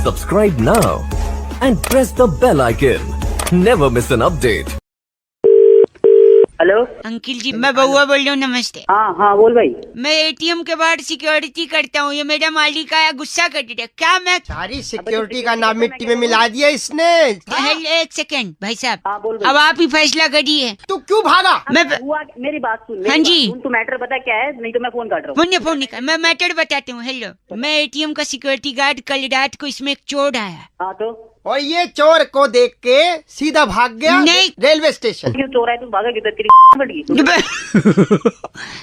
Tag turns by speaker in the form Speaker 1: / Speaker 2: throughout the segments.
Speaker 1: Subscribe now and press the bell icon. Never miss an update.
Speaker 2: Hello.
Speaker 3: Uncle ji मैं बउआ बोल रहा हूँ, नमस्ते।
Speaker 2: हाँ हाँ बोल भाई।
Speaker 3: मैं एटीएम के बाहर सिक्योरिटी करता हूँ, ये मेरा मालिक आया गुस्सा कर दिया। क्या मैं
Speaker 4: सारी सिक्योरिटी का नाम मिट्टी में मिला दिया इसने।
Speaker 3: एक सेकंड भाई साहब,
Speaker 2: हाँ बोल भाई।
Speaker 3: अब आप ही फैसला करिए।
Speaker 4: तू क्यों भागा?
Speaker 3: मैं
Speaker 2: हुआ मेरी बात सुन।
Speaker 3: हाँ जी।
Speaker 2: तू मैटर बता क्या है, नहीं तो मैं फोन काट रहा हूँ।
Speaker 3: फोन निकाल, मैं मैटर बताती हूँ। हेलो, मैं एटीएम का सिक्योरिटी गार्ड। कल रात को इसमें एक चोर आया।
Speaker 2: हाँ तो
Speaker 4: और ये चोर को देख के सीधा भाग गया
Speaker 3: नहीं।
Speaker 4: Railway station.
Speaker 2: क्यों चोर है, तू भागा क्यों? तेरी फट गई।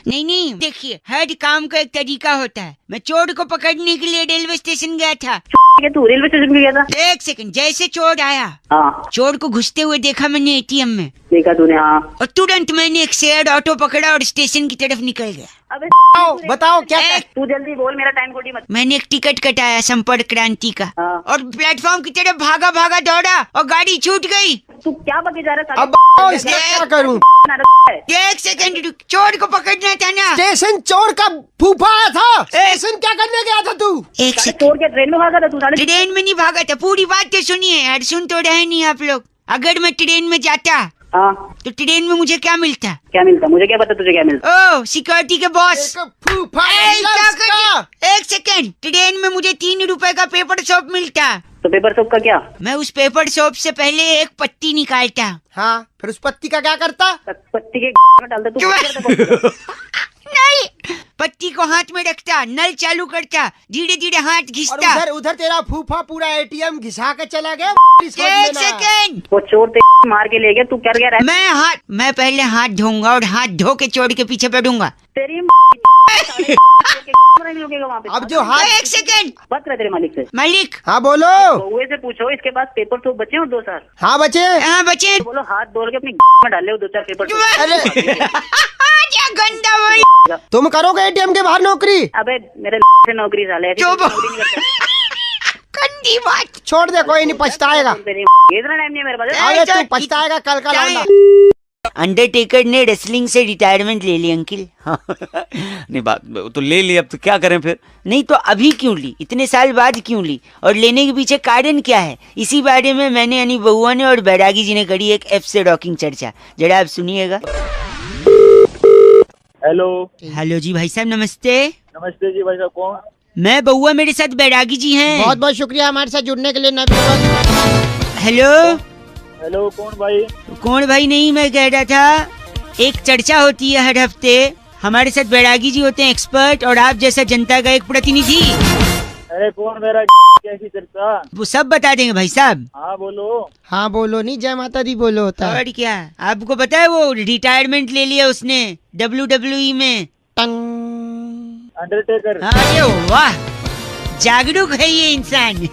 Speaker 3: नहीं, देखिए हर काम का एक तरीका होता है। मैं चोर को पकड़ने के लिए रेलवे स्टेशन गया था।
Speaker 2: तू रेलवे स्टेशन पे गया था?
Speaker 3: एक सेकंड, जैसे चोर आया,
Speaker 2: हाँ
Speaker 3: चोर को घुसते हुए देखा मैंने एटीएम में,
Speaker 2: देखा तूने? हाँ।
Speaker 3: और तुरंत मैंने एक शेयर्ड ऑटो पकड़ा और स्टेशन की तरफ निकल गया।
Speaker 2: अबे
Speaker 4: बताओ क्या
Speaker 3: ए,
Speaker 2: तू जल्दी बोल, मेरा टाइम खोटी मत।
Speaker 3: मैंने एक टिकट कटाया संपर्क क्रांति का,
Speaker 2: हाँ।
Speaker 3: और प्लेटफॉर्म की तरफ भागा भागा दौड़ा और गाड़ी छूट गई।
Speaker 2: तू क्या बके जा रहा है?
Speaker 4: अब इसका क्या करूं?
Speaker 3: एक सेकंड, चोर को पकड़ना था ना।
Speaker 4: स्टेशन चोर का फूफा आया था। स्टेशन क्या करने गया था तू?
Speaker 3: एक सेकंड,
Speaker 2: चोर के ट्रेन में भागा था तू? साले
Speaker 3: ट्रेन में नहीं भागा था, पूरी बात तो सुनिए यार। सुन तो रहे नहीं आप लोग। अगर मैं ट्रेन में जाता
Speaker 2: हाँ
Speaker 3: तो ट्रेन में मुझे क्या मिलता?
Speaker 2: क्या मिलता? मुझे क्या पता तुझे क्या मिलता।
Speaker 3: ओ सिक्योरिटी के बॉस।
Speaker 4: एक फूफा
Speaker 3: ए,
Speaker 4: मिला
Speaker 3: क्या
Speaker 4: उसका।
Speaker 3: कर- एक सेकंड, ट्रेन में मुझे 3 रुपए का पेपर सोप मिलता।
Speaker 2: तो पेपर सोप का क्या?
Speaker 3: मैं उस पेपर सोप से पहले एक पत्ती निकालता।
Speaker 4: हाँ, फिर उस पत्ती का क्या करता?
Speaker 2: पत्ती के में डालता तू?
Speaker 3: नहीं, पत्ती को हाथ में रखता, नल चालू करता, धीरे धीरे हाथ
Speaker 4: और
Speaker 3: घिसता।
Speaker 4: उधर उधर तेरा फूफा पूरा एटीएम घिसा के चला गया।
Speaker 3: एक सेकंड,
Speaker 2: वो चोर ते मार के ले गया, तू कर गया रहा?
Speaker 3: मैं पहले हाथ धोऊंगा और हाथ धो के चोर के पीछे पड़ूंगा।
Speaker 2: तेरी वहाँ पे।
Speaker 4: अब जो हाथ।
Speaker 3: एक सेकंड
Speaker 2: बात रहे तेरे मालिक से।
Speaker 3: मालिक।
Speaker 4: हाँ बोलो।
Speaker 2: कौवे से पूछो इसके पास पेपर सोप बचे हो 2 साल?
Speaker 4: हाँ बचे।
Speaker 3: हाँ बचे।
Speaker 2: तो बोलो हाथ धो के अपनी में डाल ले 2-4 पेपर सोप।
Speaker 4: अरे
Speaker 3: क्या गंदा बोल।
Speaker 4: तुम करोगे एटीएम के बाहर नौकरी?
Speaker 2: अबे मेरे से नौकरी साले ऐसी
Speaker 3: चुप।
Speaker 2: नौकरी नहीं करता।
Speaker 3: गंदी बात।
Speaker 4: छोड़ दे, कोई नहीं पछताएगा।
Speaker 2: तेरी इतना टाइम नहीं है मेरे पास।
Speaker 4: अरे तू पछताएगा कल का लौंडा।
Speaker 3: अंडरटेकर ने रेसलिंग से रिटायरमेंट ले ली अंकिल।
Speaker 5: नहीं बात तो ले ली, अब तो क्या करें फिर?
Speaker 3: नहीं तो अभी क्यों ली, इतने साल बाद क्यों ली, और लेने के पीछे कारण क्या है? इसी बारे में मैंने यानी बउआ ने और बैरागी जी ने करी एक एफ से रॉकिंग चर्चा। जरा आप सुनिएगा।
Speaker 6: हेलो।
Speaker 3: हेलो जी भाई साहब, नमस्ते।
Speaker 6: नमस्ते जी भाई साहब, कौन?
Speaker 3: मैं बउआ, मेरे साथ बैरागी जी हैं।
Speaker 4: बहुत बहुत शुक्रिया हमारे साथ जुड़ने के लिए नबी।
Speaker 3: हेलो।
Speaker 6: हेलो कौन भाई?
Speaker 3: कौन भाई नहीं, मैं कह रहा था एक चर्चा होती है हर हफ्ते। हमारे साथ बैरागी जी होते हैं एक्सपर्ट, और आप जैसा जनता का एक प्रतिनिधि।
Speaker 6: अरे कौन मेरा कैसी चर्चा?
Speaker 3: वो सब बता देंगे भाई साहब।
Speaker 6: हाँ बोलो।
Speaker 4: हाँ बोलो, नहीं जय माता दी बोलो होता है।
Speaker 3: और क्या, आपको पता है वो रिटायरमेंट ले लिया उसने WWE में।
Speaker 6: अंडरटेकर।
Speaker 3: अरे वाह, जागरूक है ये इंसान।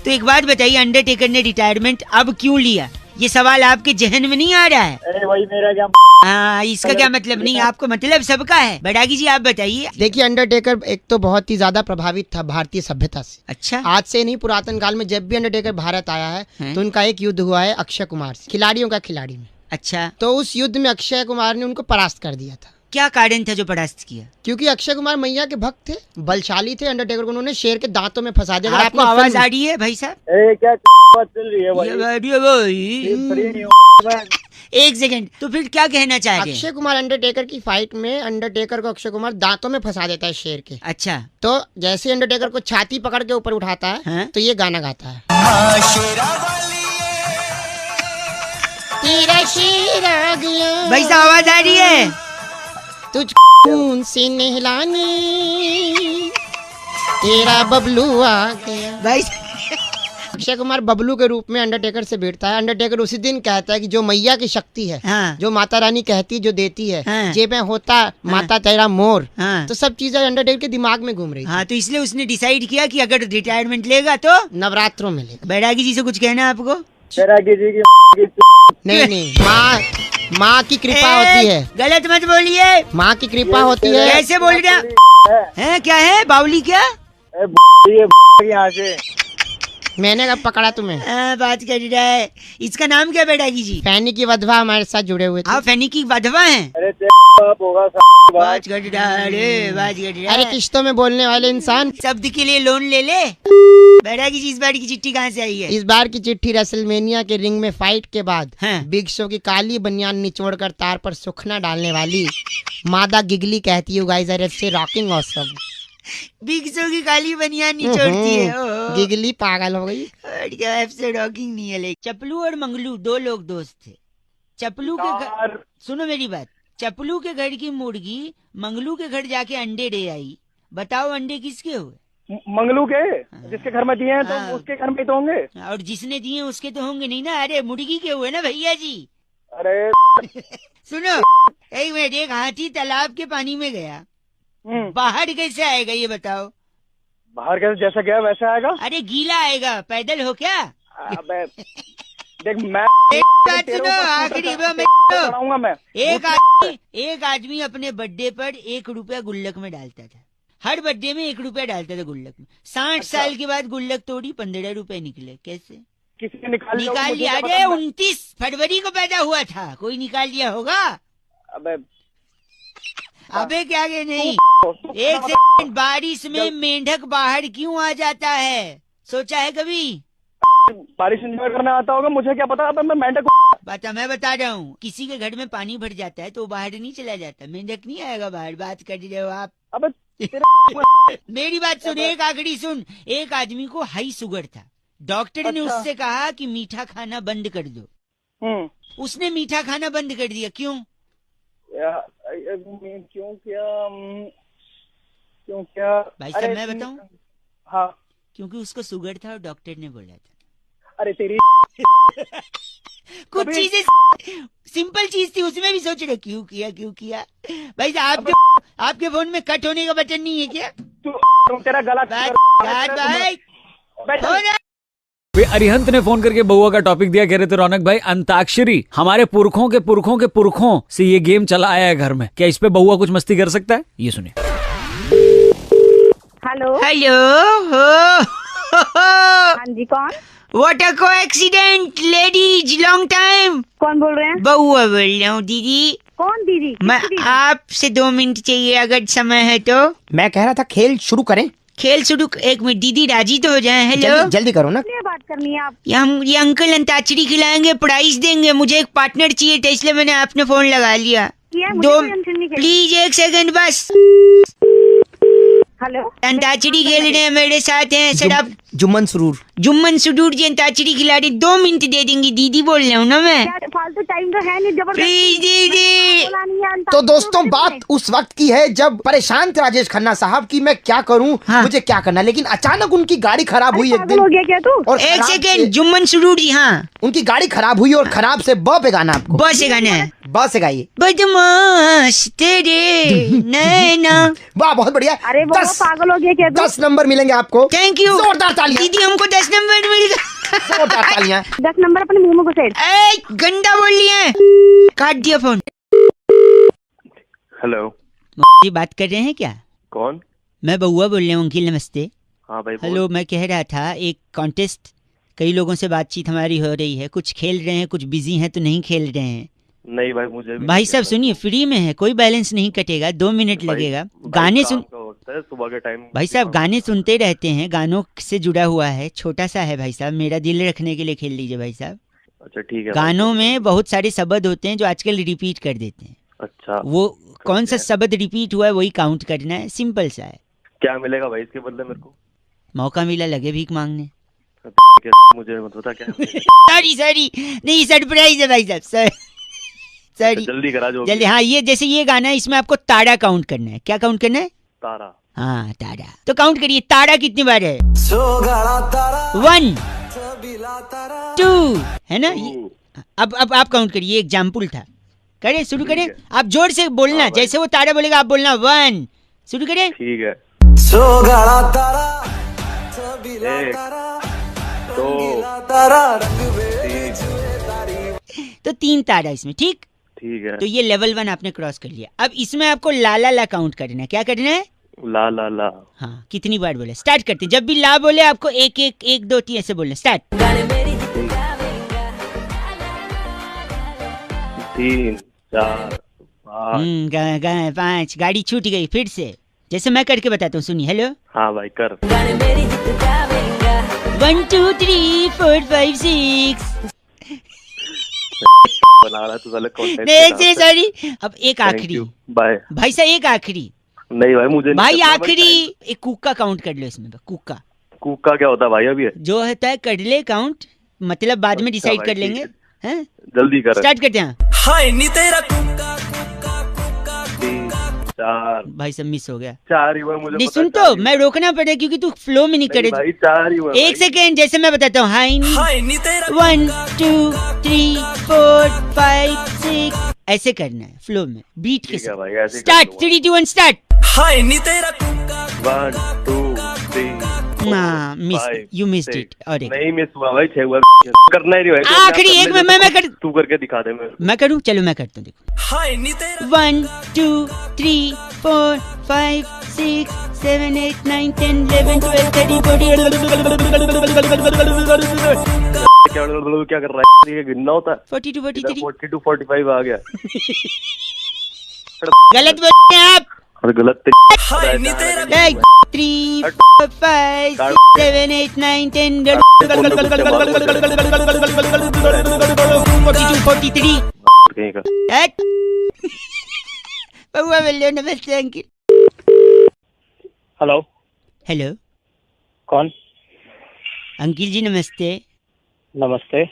Speaker 3: तो एक बात बताइए, अंडरटेकर ने रिटायरमेंट अब क्यों लिया? ये सवाल आपके जहन में नहीं आ रहा है?
Speaker 6: अरे भाई मेरा क्या?
Speaker 3: हाँ, इसका क्या मतलब? नहीं, आपको मतलब सबका है। बैरागी जी आप बताइए।
Speaker 4: देखिए, अंडरटेकर एक तो बहुत ही ज्यादा प्रभावित था भारतीय सभ्यता से।
Speaker 3: अच्छा।
Speaker 4: आज से नहीं, पुरातन काल में जब भी अंडरटेकर भारत आया है तो उनका एक युद्ध हुआ है अक्षय कुमार से, खिलाड़ियों का खिलाड़ी में।
Speaker 3: अच्छा,
Speaker 4: तो उस युद्ध में अक्षय कुमार ने उनको परास्त कर दिया था।
Speaker 3: क्या कारण था जो परास्त किया?
Speaker 4: क्योंकि अक्षय कुमार मैया के भक्त थे, बलशाली थे। अंडरटेकर को उन्होंने शेर के दांतों में फंसा दिया। अगर
Speaker 3: आपको
Speaker 4: आपने
Speaker 3: आवाज
Speaker 4: फिल्म-
Speaker 3: आ रही है भाई साहब?
Speaker 6: अरे क्या बात चल रही है भाई?
Speaker 3: ये
Speaker 6: फ्री नहीं हूँ मैं।
Speaker 3: एक सेकंड, तो फिर क्या कहना चाहते हैं?
Speaker 4: अक्षय कुमार अंडरटेकर की फाइट में अंडरटेकर को अक्षय कुमार दांतों में फंसा देता है शेर के।
Speaker 3: अच्छा।
Speaker 4: तो जैसे अंडरटेकर को छाती पकड़ के ऊपर उठाता है
Speaker 3: हाँ?
Speaker 4: तो ये गाना गाता है।
Speaker 3: भाई साहब आवाज आ रही है?
Speaker 4: तुझ खून से नहलाने तेरा बबलू आ गया।
Speaker 3: भाई
Speaker 4: अक्षय कुमार बबलू के रूप में अंडरटेकर से भिड़ता है। अंडरटेकर उसी दिन कहता है कि जो मैया की शक्ति है,
Speaker 3: हाँ।
Speaker 4: जो माता रानी कहती है, जो देती है,
Speaker 3: हाँ।
Speaker 4: जे में होता माता तेरा मोर।
Speaker 3: हाँ।
Speaker 4: तो सब चीजें अंडरटेकर के दिमाग में घूम रही थी।
Speaker 3: हाँ, तो इसलिए उसने डिसाइड किया कि अगर रिटायरमेंट लेगा तो
Speaker 4: नवरात्रों में लेगा।
Speaker 3: बैरागी जी से कुछ कहना है आपको?
Speaker 6: बैरागी जी की
Speaker 4: नहीं नहीं, माँ की कृपा होती है।
Speaker 3: गलत मत बोलिए।
Speaker 4: माँ की कृपा होती है।
Speaker 3: कैसे बोल रहे हैं? क्या है बावली? क्या
Speaker 6: ये यहाँ से
Speaker 4: मैंने कब पकड़ा तुम्हें?
Speaker 3: बात कर रहा है। इसका नाम क्या बैरागी जी?
Speaker 4: फैनी की वधवा हमारे साथ जुड़े हुए थे।
Speaker 3: आप फैनी की वधवा हैं?
Speaker 6: अरे बाप होगा बात।
Speaker 3: बात कर रहा है, अरे बात कर रहा
Speaker 4: अरे
Speaker 3: है।
Speaker 4: किश्तों में बोलने वाले इंसान।
Speaker 3: शब्द के लिए लोन ले ले। बैरागी जी, इस बार की चिट्ठी कहाँ से आई है?
Speaker 4: इस बार की चिट्ठी रेसलमेनिया के रिंग में फाइट के बाद
Speaker 3: हाँ।
Speaker 4: बिग शो की काली बनियान निचोड़कर तार पर सुखना डालने वाली मादा गिगली कहती है, गाइस आर से रॉकिंग ऑसम।
Speaker 3: बिग शो की काली बनियान निचोड़ती है। ओहो।
Speaker 4: गिगली पागल हो गई।
Speaker 3: और क्या एफसे रॉकिंग नहीं है। लेकिन चपलू और मंगलू दो लोग दोस्त थे। चपलू के घर, सुनो मेरी बात, चपलू के घर की मुर्गी मंगलू के घर जाके अंडे दे आई। बताओ अंडे किसके हुए?
Speaker 6: मंगलू के जिसके घर में दिए हैं तो
Speaker 3: हाँ।
Speaker 6: उसके घर में ही तो होंगे।
Speaker 3: और जिसने दिए उसके तो होंगे नहीं ना। अरे मुर्गी के हुए ना भैया जी।
Speaker 6: अरे
Speaker 3: सुनो एक मिनट, एक हाथी तालाब के पानी में गया, बाहर कैसे आएगा ये बताओ?
Speaker 6: बाहर कैसे जैसा गया वैसे आएगा।
Speaker 3: अरे गीला आएगा, पैदल हो क्या?
Speaker 6: अबे देख मैं
Speaker 3: एक बात सुनो, आखिरी में मैं
Speaker 6: पढ़ाऊंगा मैं।
Speaker 3: एक आदमी अपने बर्थडे पर 1 रुपया गुल्लक में डालता था। हर बर्थडे में 1 रुपया डालता था गुल्लक में। 60 साल के बाद गुल्लक तोड़ी, 15 रुपए निकले। कैसे
Speaker 6: किसी ने निकाल
Speaker 3: लिया? अरे 29 फरवरी को पैदा हुआ था, कोई निकाल लिया होगा?
Speaker 6: अबे
Speaker 3: अबे क्या के नहीं। एक सेकंड, बारिश में मेंढक बाहर क्यों आ जाता है? सोचा है कभी?
Speaker 6: बारिश एंजॉय करना आता होगा, मुझे क्या पता। अब मैं मेंढक
Speaker 3: बता, मैं बता रहा हूँ। किसी के घर में पानी भर जाता है तो वो बाहर नहीं चला जाता, मेंढक नहीं आएगा बाहर। बात कर रहे हो आप?
Speaker 6: अबे
Speaker 3: मेरी बात सुन, एक आखिरी सुन। एक आदमी को हाई शुगर था। डॉक्टर ने उससे कहा कि मीठा खाना बंद कर दो। उसने मीठा खाना बंद कर दिया। क्यों?
Speaker 6: क्यों क्या
Speaker 3: भाई साहब मैं बताऊं?
Speaker 6: हाँ।
Speaker 3: क्योंकि उसको शुगर था और डॉक्टर ने बोला था।
Speaker 6: अरे तेरी
Speaker 3: कुछ चीजें सिंपल चीज थी, उसमें भी सोच रहे क्यों किया। भाई साहब आपके फोन में कट होने का बटन नहीं है क्या?
Speaker 6: तू तेरा गला
Speaker 3: भाई
Speaker 5: वे अरिहंत ने फोन करके बउआ का टॉपिक दिया। कह रहे थे रौनक भाई, अंताक्षरी हमारे पुरखों के पुरखों के पुरखों से ये गेम चला आया है घर में। क्या इस पे बउआ कुछ मस्ती कर सकता है? ये सुनिए।
Speaker 2: Hello
Speaker 3: hello.
Speaker 2: हाँ जी, कौन?
Speaker 3: What a coincidence ladies, long time.
Speaker 2: कौन बोल रहे हैं?
Speaker 3: बउआ बोल रहा हूँ दीदी।
Speaker 2: कौन दीदी?
Speaker 3: मैं आपसे 2 मिनट चाहिए अगर समय है तो।
Speaker 4: मैं कह रहा था खेल शुरू करें।
Speaker 3: खेल शुरू? 1 मिनट दीदी राजी तो हो जाए। हेलो,
Speaker 4: जल्दी करो ना।
Speaker 2: क्या बात करनी है आप?
Speaker 3: ये अंकल अंताक्षरी खिलाएंगे, प्राइस देंगे। मुझे एक पार्टनर चाहिए था, इसलिए मैंने आपने फोन लगा लिया।
Speaker 2: मुझे
Speaker 3: दो
Speaker 2: कोई टेंशन नहीं खेलनी।
Speaker 3: प्लीज 1 सेकंड बस।
Speaker 2: हेलो,
Speaker 3: अंताक्षरी खेल रहे हैं, मेरे साथ हैं सर। आप
Speaker 4: जुम्मन सुरूर।
Speaker 3: जुम्मन सुडूर जी अंताक्षरी खिला रहे। 2 मिनट दे देंगी दीदी, बोल रहा हूँ ना मैं।
Speaker 2: क्या फालतू टाइम तो है नहीं, जबरदस्ती
Speaker 3: प्लीज दीदी।
Speaker 2: बोला नहीं है।
Speaker 4: तो दोस्तों बात उस वक्त की है जब परेशान थे राजेश खन्ना साहब की मैं क्या करूं,
Speaker 3: हाँ।
Speaker 4: मुझे क्या करना, लेकिन अचानक उनकी गाड़ी खराब हुई एक
Speaker 2: पागल
Speaker 4: दिन।
Speaker 2: हो गया क्या तू?
Speaker 4: और
Speaker 3: 1
Speaker 4: खराब
Speaker 3: सेकंड,
Speaker 4: से-
Speaker 3: जुम्मन सुडूर जी। हाँ,
Speaker 4: उनकी गाड़ी खराब हुई और खराब से ब पे गाना आपको।
Speaker 3: बस गाना है।
Speaker 4: ब से गाइए।
Speaker 3: बदमाश तेरे नैना।
Speaker 4: वाह बहुत बढ़िया।
Speaker 2: अरे वो
Speaker 4: 10
Speaker 2: पागल हो गया क्या तू?
Speaker 4: 10 नंबर मिलेंगे आपको।
Speaker 3: थैंक यू
Speaker 4: जोरदार तालियां।
Speaker 3: दीदी, हमको 10 नंबर मिल गया।
Speaker 4: जोरदार तालियां।
Speaker 2: 10 नंबर अपने मुंह में घुसेड़।
Speaker 3: ए, गंदा बोल लिया। काट दिया फोन।
Speaker 7: हेलो,
Speaker 3: जी बात कर रहे हैं क्या?
Speaker 7: कौन?
Speaker 3: मैं बउआ बोल रहा हूँ अंकिल, नमस्ते।
Speaker 7: हाँ भाई बोल।
Speaker 3: हेलो, मैं कह रहा था एक कॉन्टेस्ट, कई लोगों से बातचीत हमारी हो रही है। कुछ खेल रहे हैं, कुछ बिजी हैं तो नहीं खेल रहे हैं।
Speaker 7: नहीं भाई, मुझे भी
Speaker 3: भाई साहब सुनिए, फ्री में है, कोई बैलेंस नहीं कटेगा, 2 मिनट लगेगा। गाने सुन,
Speaker 7: सुबह के टाइम
Speaker 3: भाई साहब गाने सुनते रहते हैं, गानों से जुड़ा हुआ है, छोटा सा है भाई साहब, मेरा दिल रखने के लिए खेल लीजिए भाई साहब।
Speaker 7: अच्छा ठीक है।
Speaker 3: गानों में बहुत सारे शब्द होते हैं जो आजकल रिपीट कर देते हैं।
Speaker 7: अच्छा,
Speaker 3: वो कौन सा शब्द रिपीट हुआ है वही काउंट करना है, सिंपल सा है।
Speaker 7: क्या मिलेगा भाई इसके बदले मेरे को?
Speaker 3: मौका मिला लगे भीख मांगने।
Speaker 7: मुझे मत बता क्या।
Speaker 3: सॉरी नहीं, सरप्राइज है भाई साहब, सॉरी।
Speaker 7: जल्दी करा जो।
Speaker 3: जल्दी। हाँ, ये जैसे ये गाना है, इसमें आपको ताड़ा काउंट करना है। क्या काउंट करना है?
Speaker 7: तारा।
Speaker 3: हाँ ताड़ा। तो काउंट करिए, ताड़ा कितनी बार है? 1 2 है ना? अब आप काउंट करिए, एग्जाम्पल था। करें, शुरू करें। आप जोर से बोलना, जैसे वो ताड़ा बोलेगा आप बोलना 1। शुरू करें।
Speaker 7: ठीक है। 1 2
Speaker 3: तो 3 ताड़ा इसमें, ठीक?
Speaker 7: ठीक है।
Speaker 3: तो ये लेवल 1 आपने क्रॉस कर लिया। अब इसमें आपको ला ला ला काउंट करना है। क्या करना है?
Speaker 7: ला ला ला।
Speaker 3: हाँ, कितनी बार बोले? स्टार्ट करते हैं। जब भी ला बोले आपको एक एक एक दो तीन ऐसे बोलना। स्टार्ट।
Speaker 7: 3 4 5।
Speaker 3: 5। गाड़ी छूट गई। फिर से जैसे मैं करके बताता हूँ, सुनिए। हेलो।
Speaker 7: हाँ भाई कर।
Speaker 3: 1 2 3 4 5 6।
Speaker 7: बना रहा तू साले content
Speaker 3: नहीं
Speaker 7: के साथ।
Speaker 3: सॉरी। अब एक
Speaker 7: Thank
Speaker 3: आखिरी।
Speaker 7: you, bye.
Speaker 3: भाई साहब एक आखिरी।
Speaker 7: नहीं भाई मुझे नहीं
Speaker 3: भाई
Speaker 7: करना,
Speaker 3: आखिरी एक कुक्का काउंट कर लो इसमें। कुक्का
Speaker 7: कुक्का क्या होता है भाई? अभी
Speaker 3: जो होता है कर ले काउंट, मतलब बाद में
Speaker 7: अच्छा
Speaker 3: डिसाइड
Speaker 7: भाई,
Speaker 3: कर
Speaker 7: ठीक
Speaker 3: लेंगे।
Speaker 7: है।
Speaker 3: हैं?
Speaker 7: जल्दी कर।
Speaker 3: स्टार्ट करते हैं।
Speaker 7: 3 4।
Speaker 3: भाई सब मिस हो गया।
Speaker 7: 4 ही हुआ मुझे
Speaker 3: नहीं
Speaker 7: पता,
Speaker 3: सुन
Speaker 7: 4
Speaker 3: तो
Speaker 7: ही
Speaker 3: मैं रोकना पड़े क्योंकि तू फ्लो में नहीं
Speaker 7: हुआ।
Speaker 3: करे।
Speaker 7: नहीं भाई 4 ही हुआ
Speaker 3: एक
Speaker 7: भाई।
Speaker 3: सेकेंड, जैसे मैं बताता हूँ। हाई 1 2 3 4 5 6 ऐसे करना है फ्लो में, बीट के
Speaker 7: ठीक है भाई,
Speaker 3: साथ।
Speaker 7: ऐसे ही कर
Speaker 3: स्टार्ट।
Speaker 7: लूंगा।
Speaker 3: 3 2 1 स्टार्ट।
Speaker 7: 1 2 3
Speaker 3: हाँ, मिस, you missed it। और एक
Speaker 7: नहीं मिस हुआ भाई, 6 हुआ। करना ही नहीं भाई।
Speaker 3: आखिरी एक में मैं कर,
Speaker 7: तू करके दिखा दे।
Speaker 3: मैं करूँ? चलो मैं करता हूँ, देखो। 1 2 3 4 5 6 7 8 9 10 11 12 13 14
Speaker 7: क्या कर रहा है? ये गिनना होता है।
Speaker 3: 42 43।
Speaker 7: 42 45 आ गया।
Speaker 3: गलत बोल रहे हैं आप।
Speaker 7: अरे गलत
Speaker 3: 3 4 5 6 7 8 9 10 42 43।
Speaker 7: कहीं का।
Speaker 3: हट। बउआ बोल लो। नमस्ते अंकिल।
Speaker 6: हेलो,
Speaker 3: हेलो
Speaker 6: कौन?
Speaker 3: अंकिल जी नमस्ते।
Speaker 6: नमस्ते,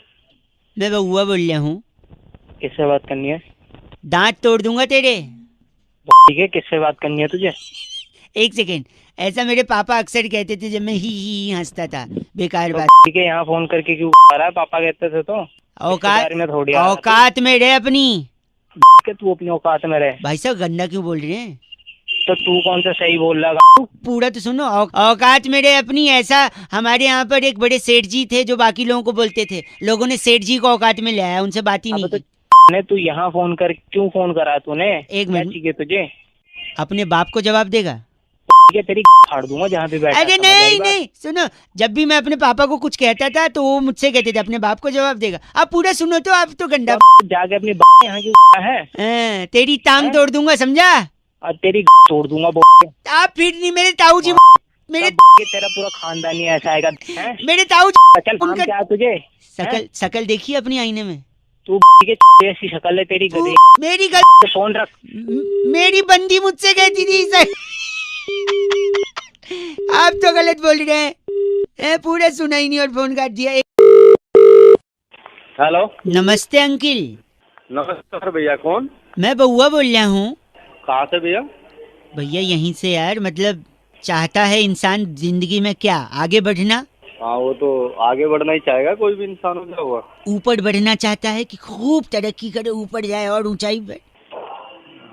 Speaker 3: मैं बउआ बोल रहा हूँ।
Speaker 6: किससे बात करनी है?
Speaker 3: दांत तोड़ दूंगा तेरे।
Speaker 6: ठीक है, किससे बात करनी है तुझे?
Speaker 3: एक सेकेंड, ऐसा मेरे पापा अक्सर कहते थे जब मैं ही हंसता था। बेकार बात।
Speaker 6: ठीक है, यहाँ फोन करके क्यों आ रहा है? पापा कहते थे तो।
Speaker 3: औकात
Speaker 6: में थोड़ी आ रहा है
Speaker 3: औकात में रहे अपनी।
Speaker 6: कि तू अपनी औकात में रहे।
Speaker 3: भाई साहब गंदा क्यों बोल रहे हैं?
Speaker 6: तो तू कौन सा सही बोल रहा है?
Speaker 3: पूरा तो सुनो। औकात में रहे अपनी। ऐसा हमारे यहाँ पर एक बड़े सेठ जी थे जो बाकी लोगों को बोलते थे। लोगों ने सेठ जी को औकात में ले आया, उनसे बात ही नहीं की।
Speaker 6: तू यहाँ फोन कर क्यों फोन करा तूने?
Speaker 3: एक
Speaker 6: क्या
Speaker 3: मिनट।
Speaker 6: चाहिए तुझे?
Speaker 3: अपने बाप को जवाब देगा?
Speaker 6: ठीक है, तेरी फाड़ दूंगा जहाँ पे बैठा।
Speaker 3: अरे
Speaker 6: समझ आई
Speaker 3: नहीं
Speaker 6: बात?
Speaker 3: नहीं, सुनो। जब भी मैं अपने पापा को कुछ कहता था तो वो मुझसे कहते थे अपने बाप को जवाब देगा। आप पूरा सुनो तो। आप तो गंदा
Speaker 6: जाके अपनी यहाँ की है।
Speaker 3: हाँ, तेरी टांग तोड़ दूंगा, समझा?
Speaker 6: और तेरी तोड़ दूंगा।
Speaker 3: आप फिर नहीं, मेरे ताऊ जी, मेरे
Speaker 6: तेरा पूरा खानदानी ऐसा आएगा।
Speaker 3: मेरे ताऊ जी।
Speaker 6: चल काम
Speaker 3: उनका-
Speaker 6: क्या है तुझे?
Speaker 3: शकल देखिए अपनी आईने में।
Speaker 6: तू ऐसी शक्ल है तेरी गधी।
Speaker 3: मेरी
Speaker 6: फोन रख।
Speaker 3: मेरी बंदी मुझसे कहती थी सर। आप तो गलत बोल रहे हैं। पूरा सुना ही नहीं और फोन काट दिया।
Speaker 6: हेलो,
Speaker 3: नमस्ते अंकिल।
Speaker 7: नमस्कार भैया, कौन?
Speaker 3: मैं बउआ बोल रहा हूँ।
Speaker 7: कहाँ से भैया?
Speaker 3: भैया यहीं से यार, मतलब चाहता है इंसान जिंदगी में क्या आगे बढ़ना।
Speaker 7: हाँ वो तो आगे बढ़ना ही चाहेगा, कोई भी इंसान हो क्या हुआ।
Speaker 3: ऊपर बढ़ना चाहता है कि खूब तरक्की करे, ऊपर जाए और ऊंचाई पे।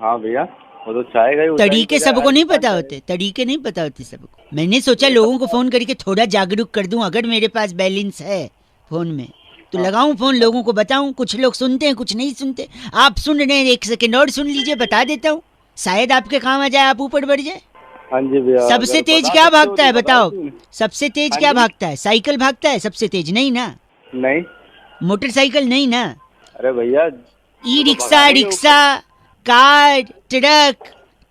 Speaker 7: हाँ भैया, वो तो चाहेगा ही।
Speaker 3: तरीके सबको नहीं पता होते, तरीके नहीं पता होते सबको। मैंने सोचा लोगों को फोन करके थोड़ा जागरूक कर दूं। अगर मेरे पास बैलेंस है फोन में तो लगाऊं फोन, लोगों को बताऊं। कुछ लोग सुनते हैं, कुछ नहीं सुनते। आप सुन रहे हैं, एक सेकंड और सुन लीजिए, बता देता हूँ। शायद आपके काम आ जाए, आप ऊपर बढ़ जाए।
Speaker 7: हाँ जी भैया।
Speaker 3: सबसे
Speaker 7: अगर
Speaker 3: तेज
Speaker 7: बता
Speaker 3: क्या
Speaker 7: सकते हो
Speaker 3: भागता है
Speaker 7: तो
Speaker 3: बताओ?
Speaker 7: बताओ।
Speaker 3: सबसे तेज
Speaker 7: हाँ
Speaker 3: क्या
Speaker 7: जी?
Speaker 3: भागता है? साइकिल भागता है सबसे तेज? नहीं ना।
Speaker 7: नहीं।
Speaker 3: मोटरसाइकिल नहीं ना।
Speaker 7: अरे भैया,
Speaker 3: e rickshaw, rickshaw, car, truck,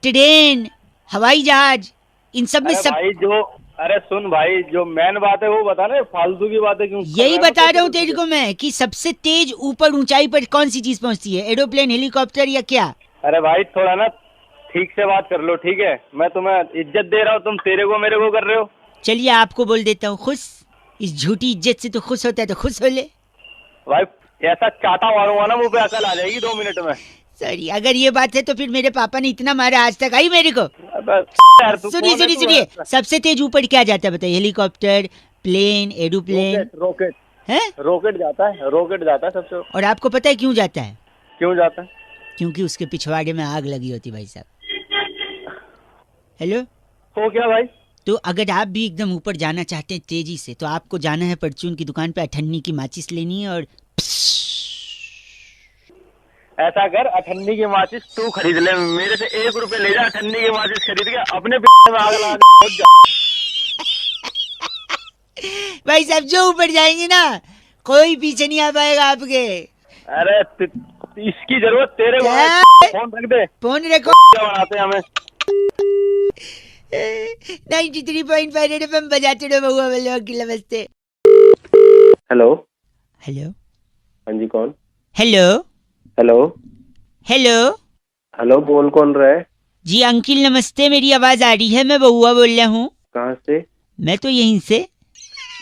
Speaker 3: train, हवाई जहाज, इन सब में
Speaker 7: अरे
Speaker 3: सब।
Speaker 7: भाई जो, अरे सुन भाई, जो मेन बात है वो बता ना, फालतू की बातें क्यों कर
Speaker 3: यही
Speaker 7: रहा है?
Speaker 3: बता
Speaker 7: तो
Speaker 3: रहा हूँ
Speaker 7: तुझे-
Speaker 3: तेरे को मैं कि सबसे तेज ऊपर ऊंचाई पर कौन सी चीज पहुंचती है? एरोप्लेन, हेलीकॉप्टर या क्या?
Speaker 7: अरे भाई थोड़ा ना ठीक से बात कर लो, ठीक है? मैं तुम्हें इज्जत दे रहा हूँ, तुम तेरे को मेरे को कर रहे हो।
Speaker 3: चलिए आपको बोल देता हूँ खुश। इस झूठी इज्जत से तो खुश होता है तो खुश हो ले।
Speaker 7: भाई ऐसा चाटा मारूंगा ना मुंह पे, अकल आ जाएगी 2 मिनट में।
Speaker 3: सॉरी, अगर ये बात है तो फिर मेरे पापा ने इतना मारा आज तक आई मेरे को।
Speaker 7: अबे यार, तू
Speaker 3: सुनिए
Speaker 7: कौन है
Speaker 3: सुनिए
Speaker 7: तू?
Speaker 3: सुनिए, सबसे तेज ऊपर क्या जाता है बताइए? Helicopter, plane, aeroplane
Speaker 7: rocket, rocket,
Speaker 3: है।
Speaker 7: रॉकेट जाता है, रॉकेट जाता है सबसे।
Speaker 3: और आपको पता है क्यों जाता है?
Speaker 7: क्यों जाता है?
Speaker 3: क्योंकि उसके पिछवाड़े में आग लगी होती भाई साहब। हेलो।
Speaker 7: हो क्या भाई?
Speaker 3: तो अगर आप भी एकदम ऊपर जाना चाहते हैं तेजी से तो आपको जाना है परचून की दुकान पे, अठन्नी की माचिस लेनी है और
Speaker 7: ऐसा कर, अठन्नी की माचिस तू खरीद ले, मेरे से 1 रुपए ले जा, अठन्नी की माचिस खरीद के अपने में आग लगा दे।
Speaker 3: भाई साहब जो ऊपर जाएंगे ना कोई पीछे नहीं आ पाएगा आपके।
Speaker 7: अरे इसकी जरूरत तेरे को है। फोन रख दे,
Speaker 3: फोन रखो।
Speaker 7: क्या बनाते हैं हमें।
Speaker 3: 93.5 रेड एफएम बजाते रहो बहुआ बोलो की नमस्ते।
Speaker 7: हेलो
Speaker 3: हेलो
Speaker 7: हाँ जी, कौन?
Speaker 3: हेलो
Speaker 7: हेलो
Speaker 3: हेलो
Speaker 7: हेलो, बोल कौन रहा है?
Speaker 3: जी अंकिल नमस्ते, मेरी आवाज आ रही है? मैं बहुआ बोल रहा हूँ।
Speaker 7: कहाँ से?
Speaker 3: मैं तो यहीं से।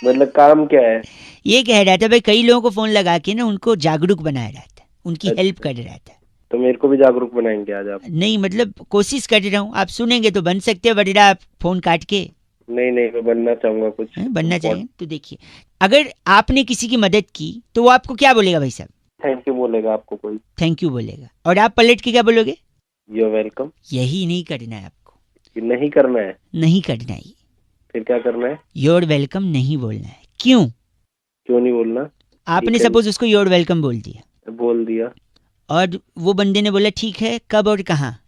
Speaker 7: मतलब काम क्या है?
Speaker 3: ये कह रहा था भाई कई लोगों को फोन लगा के ना उनको जागरूक बनाया रहा था, उनकी हेल्प कर रहा था।
Speaker 7: तो मेरे को भी जागरूक बनाएंगे आज आप?
Speaker 3: नहीं मतलब कोशिश कर रहा हूँ, आप सुनेंगे तो बन सकते हैं, वरना आप फोन काट के।
Speaker 7: नहीं मैं बनना चाहूंगा कुछ।
Speaker 3: बनना चाहिए तो देखिए, अगर आपने किसी की मदद की तो वो आपको क्या बोलेगा भाई साहब?
Speaker 7: थैंक यू बोलेगा आपको कोई।
Speaker 3: थैंक यू बोलेगा, और आप पलट के क्या बोलोगे?
Speaker 7: You welcome.
Speaker 3: यही नहीं करना है आपको।
Speaker 7: नहीं करना है?
Speaker 3: नहीं करना है।
Speaker 7: फिर क्या करना है? योर
Speaker 3: वेलकम नहीं बोलना है। क्यों
Speaker 7: नहीं बोलना?
Speaker 3: आपने सपोज उसको योर वेलकम बोल
Speaker 7: दिया
Speaker 3: और वो बंदे ने बोला ठीक है, कब और कहाँ?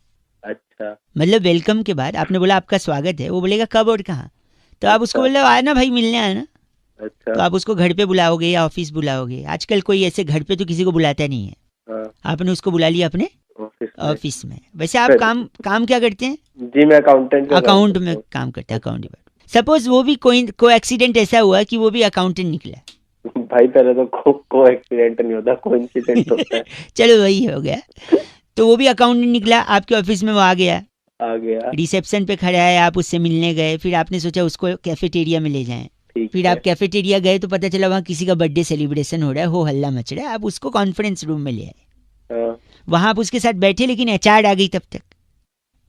Speaker 7: अच्छा,
Speaker 3: मतलब वेलकम के बाद आपने बोला आपका स्वागत है, वो बोलेगा कब और कहाँ? तो आप उसको बोले आना भाई, मिलने आना।
Speaker 7: अच्छा।
Speaker 3: तो आप उसको घर पे बुलाओगे या ऑफिस बुलाओगे? आजकल कोई ऐसे घर पे तो किसी को बुलाता नहीं है।
Speaker 7: हाँ।
Speaker 3: आपने उसको बुला लिया अपने ऑफिस में। वैसे आप काम क्या करते हैं?
Speaker 7: जी मैं अकाउंटेंट।
Speaker 3: अकाउंट में काम करते हैं, अकाउंट डिपार्टमेंट। सपोज वो भी कोई एक्सीडेंट ऐसा हुआ कि वो भी अकाउंटेंट निकला।
Speaker 7: भाई पहले तो को एक्सीडेंट नहीं होता, कोइंसिडेंट होता है।
Speaker 3: चलो वही हो गया। तो वो भी अकाउंटेंट निकला, आपके ऑफिस में वो आ गया, रिसेप्शन पे खड़ा है, आप उससे मिलने गए, फिर आपने सोचा उसको कैफेटेरिया में ले जाएं। फिर आप कैफेटेरिया गए तो पता चला वहाँ किसी का बर्थडे सेलिब्रेशन हो रहा है, हो हल्ला मच रहा है। आप उसको कॉन्फ्रेंस रूम में ले आए, वहां आप उसके साथ बैठे, लेकिन एचआर आ गई तब तक।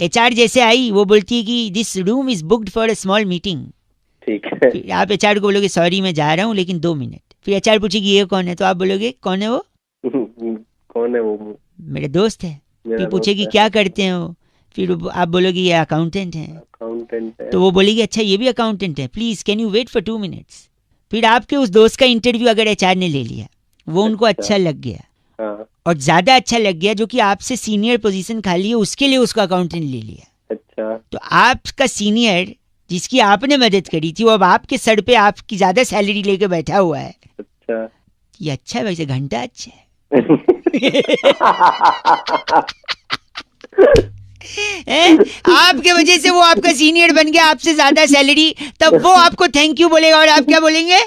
Speaker 3: एचआर जैसे आई वो बोलती है कि this room is booked for a small meeting.
Speaker 7: ठीक है।
Speaker 3: फिर आप एचआर को बोलोगे सॉरी मैं जा रहा हूँ लेकिन 2 मिनट। फिर एचआर पूछेगी ये कौन है, तो आप बोलोगे कौन है वो?
Speaker 7: कौन है वो?
Speaker 3: मेरे दोस्त है। फिर पूछेगी क्या करते हैं वो? फिर आप बोलोगे ये अकाउंटेंट है। तो वो बोलेगी अच्छा ये भी अकाउंटेंट है, please can you wait for 2 minutes. फिर आपके उस दोस्त का इंटरव्यू अगर एचआर ने ले लिया, वो उनको अच्छा लग गया और ज्यादा अच्छा लग गया, जो कि आपसे सीनियर पोजीशन खाली है उसके लिए उसको अकाउंटेंट ले लिया। अच्छा। तो आपका सीनियर जिसकी आपने मदद करी थी वो अब आपके सर पे आपकी ज्यादा सैलरी लेके बैठा हुआ है। अच्छा। ये अच्छा है वैसे, घंटा अच्छा है। आपके वजह से वो आपका सीनियर बन गया, आपसे ज्यादा सैलरी, तब वो आपको थैंक यू बोलेगा और आप क्या बोलेंगे?
Speaker 7: ये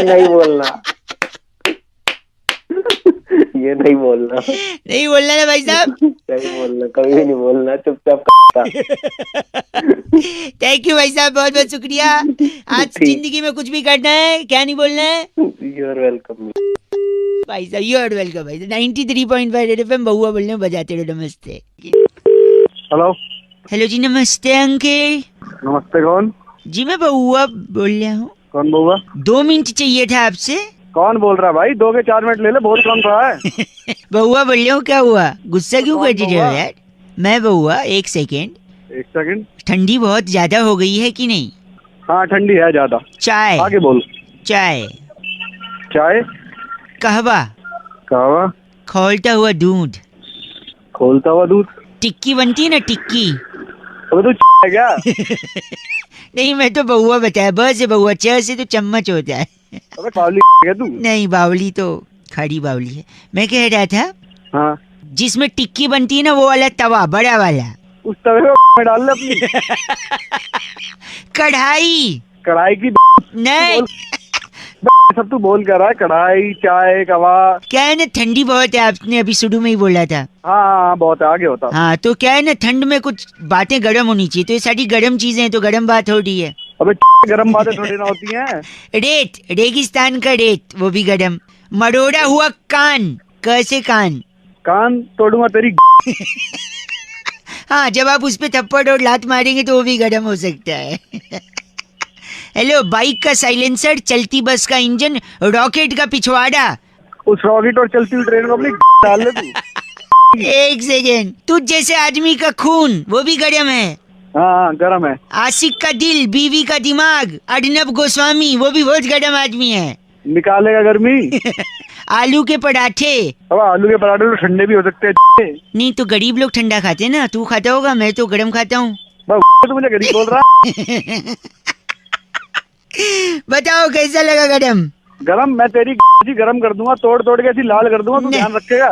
Speaker 7: नहीं बोलना। ये नहीं बोलना।
Speaker 3: नहीं बोलना ना भाई साहब।
Speaker 7: नहीं बोलना, कभी भी नहीं बोलना, चुपचाप।
Speaker 3: थैंक यू भाई साहब, बहुत बहुत शुक्रिया। आज जिंदगी में कुछ भी करना है क्या नहीं बोलना है?
Speaker 7: यूर वेलकम
Speaker 3: भाई साहब, यूर वेलकम भाई। 93.5 रेड एफएम बहुआ बोलने बजाते रहो। नमस्ते।
Speaker 6: हेलो
Speaker 3: हेलो जी, नमस्ते अंकल।
Speaker 6: नमस्ते, कौन?
Speaker 3: जी मैं बहुआ बोल रहा हूँ।
Speaker 6: कौन बहुआ?
Speaker 3: 2 मिनट चाहिए था आपसे।
Speaker 6: कौन बोल रहा है भाई? 2 के 4 मिनट ले ले, बोल कौन रहा है?
Speaker 3: बहुआ बोल रहा हूँ, क्या हुआ? गुस्सा क्यों कर रहे हो यार? मैं बहुआ, 1 सेकेंड। ठंडी बहुत ज्यादा हो गई है कि नहीं?
Speaker 6: हाँ ठंडी है ज्यादा।
Speaker 3: चाय?
Speaker 6: आगे बोल।
Speaker 3: चाय? कहवा? खोलता हुआ दूध? टिक्की बनती है ना, टिक्की।
Speaker 6: अबे तू है क्या?
Speaker 3: नहीं मैं तो बहुआ बताया, ब से बहुआ, च से तो चम्मच होता है।
Speaker 6: अबे बावली है तू? नहीं
Speaker 3: बावली तो खड़ी बावली है। मैं कह रहा था
Speaker 6: हाँ,
Speaker 3: जिसमें टिक्की बनती है ना वो वाला तवा, बड़ा वाला,
Speaker 6: उस तवे में डाल ले अपनी।
Speaker 3: कढ़ाई
Speaker 6: की
Speaker 3: नहीं
Speaker 6: सब तू बोल कर रहा है। कढ़ाई, चाय, कवा।
Speaker 3: क्या है ना, ठंडी बहुत है, आपने अभी शुरू में ही बोला था।
Speaker 6: हाँ बहुत है, आगे होता।
Speaker 3: हाँ तो क्या है ना, ठंड में कुछ बातें गर्म होनी चाहिए, तो ये सारी गर्म चीजें हैं तो गर्म बात हो रही है।
Speaker 6: अबे गर्म बातें थोड़ी ना होती हैं।
Speaker 3: रेत, रेगिस्तान का रेत, वो भी गर्म। मरोड़ा हुआ कान, कैसे कान
Speaker 6: तोड़ूंगा तेरी।
Speaker 3: हाँ जब आप उस पे थप्पड़ और लात मारेंगे तो वो भी गर्म हो सकता है। हेलो, बाइक का साइलेंसर, चलती बस का इंजन, रॉकेट का पिछवाड़ा।
Speaker 6: उस रॉकेट और चलती हुई ट्रेन को अपनी डाल ले तू।
Speaker 3: 1 सेकेंड। तुझ जैसे आदमी का खून, वो भी गर्म है।
Speaker 6: हाँ गर्म है।
Speaker 3: आशिक का दिल, बीवी का दिमाग, अर्नब गोस्वामी, वो भी बहुत गर्म आदमी है।
Speaker 6: निकालेगा गर्मी।
Speaker 3: आलू के पराठे।
Speaker 6: अब आलू के पराठे तो ठंडे भी हो सकते हैं।
Speaker 3: नहीं तो गरीब लोग ठंडा खाते हैं ना, तू खाता होगा, मैं तो गरम खाता हूँ।
Speaker 6: तो मुझे गरीब बोल रहा।
Speaker 3: बताओ कैसा लगा गरम?
Speaker 6: गरम मैं तेरी गरम कर दूंगा, तोड़ तोड़ के ऐसी लाल कर दूंगा, तू ध्यान रखेगा।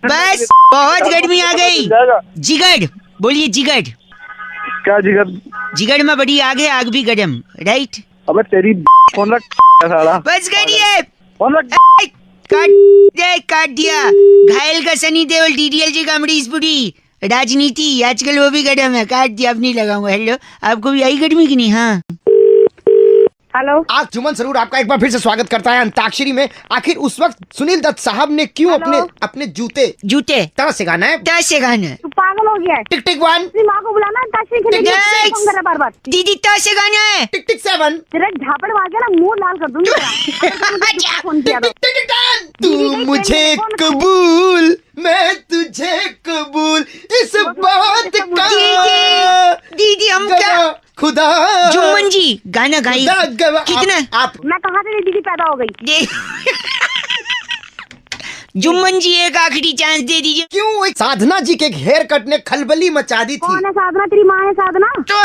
Speaker 3: बस बहुत गर्मी आ गई। जिगर बोलिए, जिगर।
Speaker 6: क्या जिगर?
Speaker 3: जिगर में बड़ी आग है, आग भी गरम, राइट?
Speaker 6: अबे तेरी कौन रख साला।
Speaker 3: बस करिए,
Speaker 6: कौन रख।
Speaker 3: काट दिया। घायल का सनी देओल, डीडीएल जी का अमरीशपुरी। राजनीति आजकल वो भी गरम है, काट दिया, अब नहीं लगाऊंगा। हेलो, आपको भी आई गर्मी की नहीं? हाँ
Speaker 2: हेलो।
Speaker 4: आज जुम्मन सरूर आपका एक बार फिर से स्वागत करता है अंताक्षरी में। आखिर उस वक्त सुनील दत्त साहब ने क्यों अपने जूते
Speaker 3: तरह
Speaker 4: से गाना है?
Speaker 2: तू पागल हो गया है।
Speaker 4: टिक टिक 1
Speaker 2: अपनी माँ को बुलाना, अंताक्षरी खेलने के लिए फोन कर रहा बार बार।
Speaker 3: दीदी तरह से गाना है।
Speaker 4: टिक टिक 7
Speaker 2: तेरा झापड़ मार के ना मुंह लाल कर दूंगी तेरा। फोन किया तो।
Speaker 4: टिक टिक 10 तू मुझे कबूल, मैं तुझे कबूल, इस बात का
Speaker 3: दीदी हम क्या
Speaker 4: खुदा
Speaker 3: जुम्मन जी गाना गाइए। कितना
Speaker 4: आप
Speaker 2: मैं कहाँ से दीदी पैदा हो गई?
Speaker 3: जुम्मन जी एक आखिरी चांस दे दीजिए।
Speaker 4: क्यों? साधना जी के हेयर कट ने खलबली मचा दी थी।
Speaker 2: कौन है साधना? तेरी माँ है साधना?
Speaker 3: तो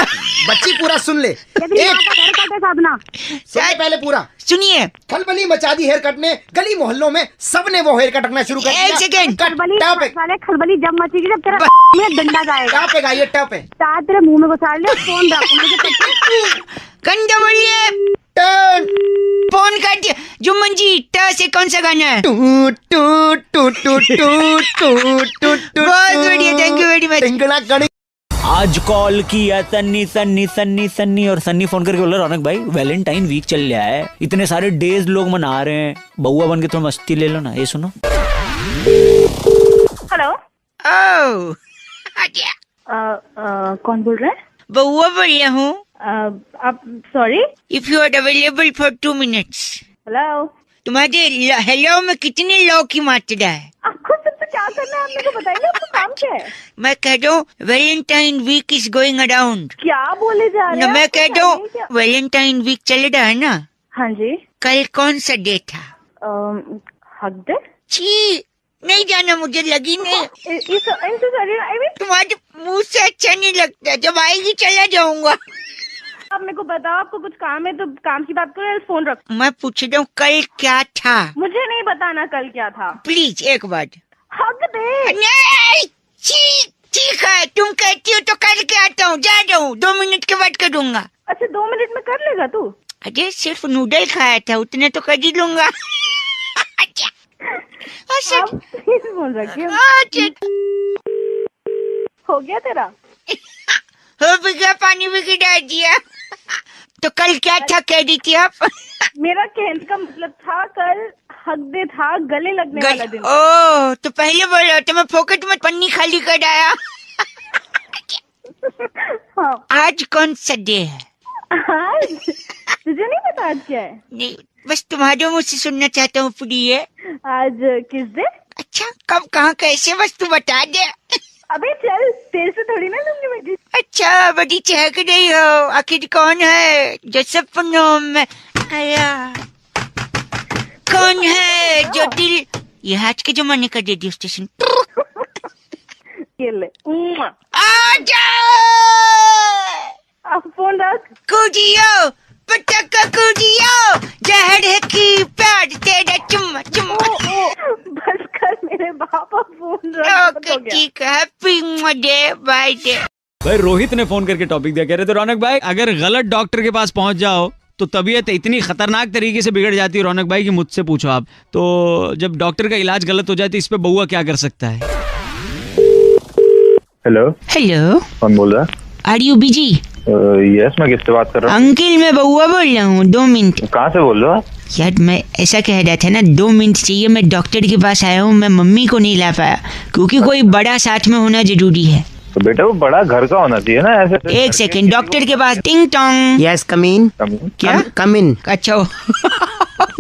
Speaker 4: बच्ची पूरा सुन ले।
Speaker 2: तेरी माँ का हेयर कट है साधना?
Speaker 4: सुनिए पहले पूरा
Speaker 3: सुनिए।
Speaker 4: खलबली मचा दी हेयर कट ने, गली मोहल्लों में सबने वो हेयर कट रखना शुरू कर दिया।
Speaker 3: एक सेकंड।
Speaker 2: खलबली जब मचेगी जब तेरा में डंडा जाएगा।
Speaker 4: टॉप पे गाइए, टॉप पे।
Speaker 2: तार तेरे मुंह में घुसा ले, फोन रख मुझे।
Speaker 3: कंधा बोलिए। फोन काट दिया। जुम्मन जी ट से कौन सा गाना है?
Speaker 4: टू टू टू टू टू टू टू
Speaker 3: बहुत बढ़िया, थैंक यू वेरी मच।
Speaker 5: आज कॉल किया सन्नी और सन्नी फोन करके बोला रौनक भाई वैलेंटाइन वीक चल रहा है, इतने सारे डेज लोग मना रहे हैं, बउआ बन के थोड़ा मस्ती ले लो ना। ये सुनो।
Speaker 2: हेलो।
Speaker 3: ओह
Speaker 2: कौन बोल रहा है?
Speaker 3: बउआ बोल रहा हूँ।
Speaker 2: आप sorry.
Speaker 3: If you are available for 2 minutes।
Speaker 2: Hello.
Speaker 3: तुम्हारे हेलो में कितने लॉ की मात्रा है?
Speaker 2: आपको सबसे क्या करना है, आप मेरे को बताइए, आपका काम क्या है?
Speaker 3: मैं कह रहा हूँ Valentine week is going around.
Speaker 2: क्या बोले जा रहे हैं?
Speaker 3: मैं कह रहा हूँ वैलेंटाइन वीक चल रहा है ना।
Speaker 2: हाँ जी।
Speaker 3: कल कौन सा डे था?
Speaker 2: हक डे?
Speaker 3: छी नहीं जाना, मुझे लगी नहीं। तुम्हारे मुंह से अच्छा नहीं लगता, जब आएगी चला जाऊंगा।
Speaker 2: आप मेरे को बताओ, आपको कुछ काम है तो काम की बात करो, फोन रखो।
Speaker 3: मैं पूछ रहा हूँ कल क्या था?
Speaker 2: मुझे नहीं बताना कल क्या था।
Speaker 3: प्लीज एक बार।
Speaker 2: हक दे।
Speaker 3: नहीं ठीक है, तुम कहती हो तो कल के आता हूँ, जा रहा हूँ, 2 मिनट के बाद करूँगा।
Speaker 2: अच्छा 2 मिनट में कर लेगा तू?
Speaker 3: अरे सिर्फ नूडल खाया था, उतने तो कर ही लूंगा।
Speaker 2: फोन रखिए। हो गया तेरा?
Speaker 3: हो भी गया, पानी भी गिरा दिया। तो कल क्या था कह रही थी आप?
Speaker 2: मेरा कहने का मतलब था कल हक डे था, गले लगने वाला दिन।
Speaker 3: ओह तो पहले बोलो तो मैं फोकट में पन्नी खाली कर आया।
Speaker 2: हाँ।
Speaker 3: आज कौन सा डे है?
Speaker 2: आज तुझे नहीं पता आज क्या है?
Speaker 3: नहीं, बस तुम्हारे मुझ से सुनना चाहता हूँ प्रिय।
Speaker 2: आज किस डे?
Speaker 3: अच्छा कब कहाँ कैसे, बस तू बता दे।
Speaker 2: अबे चल, तेरे से थोड़ी ना लूंगी बेटी।
Speaker 3: अच्छा बड़ी चहक रही हो, आखिर कौन है जो सपनों में आया? कौन है जो दिल, ये आज के जमाने का रेडियो स्टेशन।
Speaker 2: ये ले।
Speaker 3: आजा
Speaker 2: आप फोन रख।
Speaker 3: कूदियो पटका कूदियो, जहर है की प्यार तेरा चुम्मा चुम्मा।
Speaker 2: बस कर मेरे बापा, फोन रख।
Speaker 3: ओके ठीक है, हैप्पी डे बाय डे।
Speaker 5: भाई रोहित ने फोन करके टॉपिक दिया, कह रहे थे रौनक भाई अगर गलत डॉक्टर के पास पहुंच जाओ तो तबीयत इतनी खतरनाक तरीके से बिगड़ जाती है रौनक भाई कि मुझसे पूछो आप। तो जब डॉक्टर का इलाज गलत हो जाए तो इस पे बउआ क्या कर सकता है?
Speaker 6: हेलो।
Speaker 3: हेलो,
Speaker 6: कौन बोल रहा है?
Speaker 3: Are you busy?
Speaker 6: यस, मैं किससे बात कर रहा हूँ?
Speaker 3: अंकिल मैं बउआ बोल रहा हूँ, 2 मिनट।
Speaker 6: कहाँ से बोल रहे हो?
Speaker 3: यार मैं ऐसा कह रहा था ना, 2 मिनट चाहिए, मैं डॉक्टर के पास आया हूँ, मैं मम्मी को नहीं ला पाया क्योंकि कोई बड़ा साथ में होना जरूरी है।
Speaker 6: तो बेटा वो बड़ा घर का होना चाहिए ना, ऐसे।
Speaker 3: एक सेकंड, डॉक्टर के पास। टिंग टोंग।
Speaker 4: यस कम इन।
Speaker 3: क्या?
Speaker 4: कम इन।
Speaker 3: अच्छा